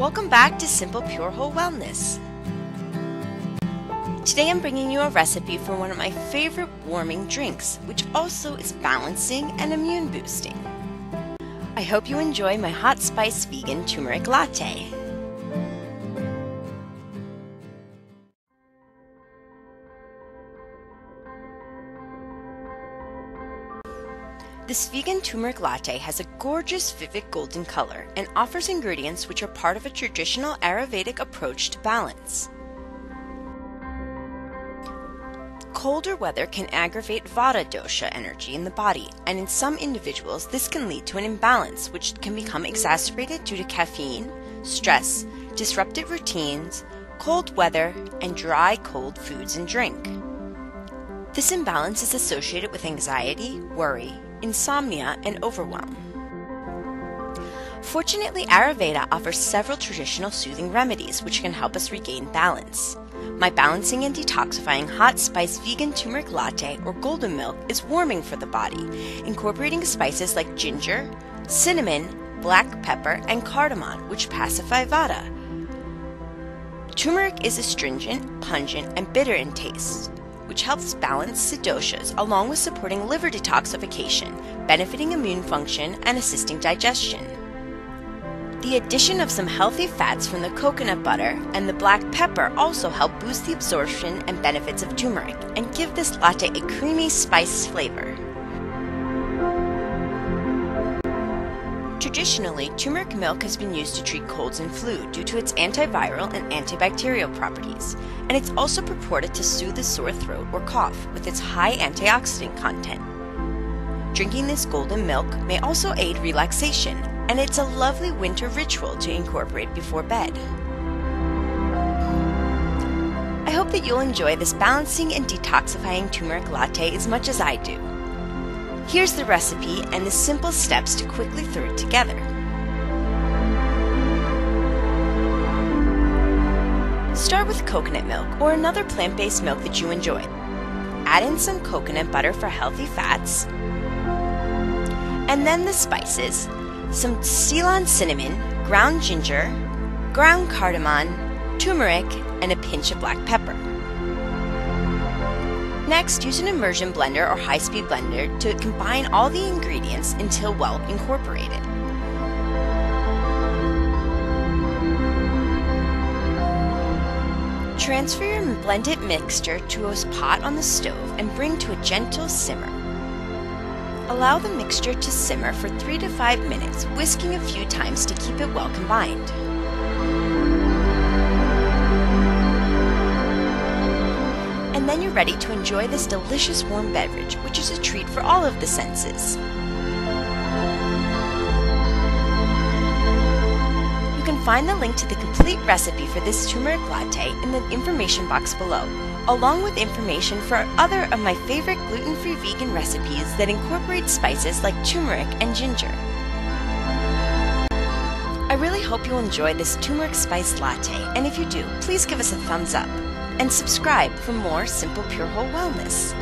Welcome back to Simple Pure Whole Wellness. Today I'm bringing you a recipe for one of my favorite warming drinks, which also is balancing and immune boosting. I hope you enjoy my hot spice vegan turmeric latte. This vegan turmeric latte has a gorgeous vivid golden color and offers ingredients which are part of a traditional Ayurvedic approach to balance. Colder weather can aggravate Vata dosha energy in the body, and in some individuals this can lead to an imbalance which can become exacerbated due to caffeine, stress, disrupted routines, cold weather, and dry, cold foods and drink. This imbalance is associated with anxiety, worry, insomnia, and overwhelm. Fortunately, Ayurveda offers several traditional soothing remedies which can help us regain balance. My balancing and detoxifying hot spice vegan turmeric latte or golden milk is warming for the body, incorporating spices like ginger, cinnamon, black pepper, and cardamom, which pacify Vata. Turmeric is astringent, pungent, and bitter in taste, which helps balance the doshas along with supporting liver detoxification, benefiting immune function, and assisting digestion. The addition of some healthy fats from the coconut butter and the black pepper also help boost the absorption and benefits of turmeric and give this latte a creamy spice flavor. Traditionally, turmeric milk has been used to treat colds and flu due to its antiviral and antibacterial properties, and it's also purported to soothe the sore throat or cough with its high antioxidant content. Drinking this golden milk may also aid relaxation, and it's a lovely winter ritual to incorporate before bed. I hope that you'll enjoy this balancing and detoxifying turmeric latte as much as I do. Here's the recipe and the simple steps to quickly throw it together. Start with coconut milk or another plant-based milk that you enjoy. Add in some coconut butter for healthy fats, and then the spices, some Ceylon cinnamon, ground ginger, ground cardamom, turmeric, and a pinch of black pepper. Next, use an immersion blender or high-speed blender to combine all the ingredients until well incorporated. Transfer your blended mixture to a pot on the stove and bring to a gentle simmer. Allow the mixture to simmer for 3 to 5 minutes, whisking a few times to keep it well combined. And then you're ready to enjoy this delicious warm beverage, which is a treat for all of the senses. You can find the link to the complete recipe for this turmeric latte in the information box below, along with information for other of my favorite gluten-free vegan recipes that incorporate spices like turmeric and ginger. I really hope you'll enjoy this turmeric spice latte, and if you do, please give us a thumbs up and subscribe for more Simple Pure Whole Wellness.